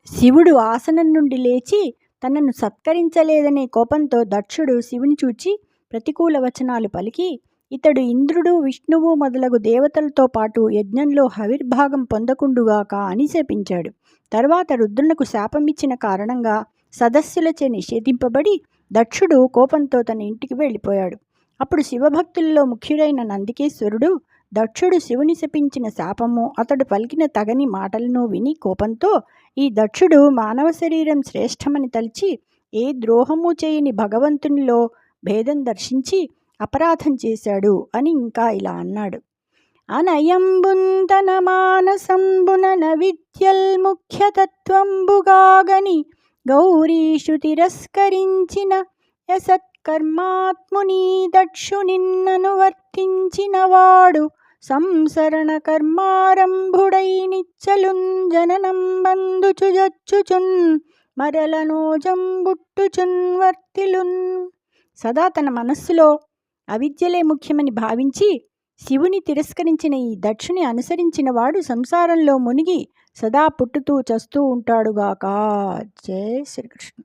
శివుడు ఆసనం నుండి లేచి తనను సత్కరించలేదనే కోపంతో దక్షుడు శివుని చూచి ప్రతికూల వచనాలు పలికి ఇతడు ఇంద్రుడు విష్ణువు మొదలగు దేవతలతో పాటు యజ్ఞంలో హవిర్భాగం పొందకుండుగాక అని శపించాడు. తర్వాత రుద్రునకు శాపమిచ్చిన కారణంగా సదస్సులచే నిషేధింపబడి దక్షుడు కోపంతో తన ఇంటికి వెళ్ళిపోయాడు. అప్పుడు శివభక్తుల్లో ముఖ్యుడైన నందికేశ్వరుడు దక్షుడు శివుని శపించిన శాపము అతడు పలికిన తగని మాటలను విని కోపంతో ఈ దక్షుడు మానవ శరీరం శ్రేష్టమని తలిచి ఏ ద్రోహము చేయని భగవంతునిలో భేదం దర్శించి అపరాధం చేశాడు అని ఇంకా ఇలా అన్నాడు. అనయంబుంతన మానసంబున నవిద్యల్ ముఖ్యతత్వంబుగాగని గౌరీషు తిరస్కరించిన యసత్కర్మాత్ముని దక్షునిన్నను వర్తించినవాడు సంసరణ కర్మారంభుడై నిచ్చలున్ జననం బంధుచుజచ్చుచున్ మరలనోజంబుట్టుచున్ వర్తిలున్. సదా తన మనస్సులో అవిద్యలే ముఖ్యమని భావించి శివుని తిరస్కరించిన ఈ దక్షుని అనుసరించిన వాడు సంసారంలో మునిగి సదా పుట్టుతూ చస్తూ ఉంటాడుగాక. జై శ్రీకృష్ణ.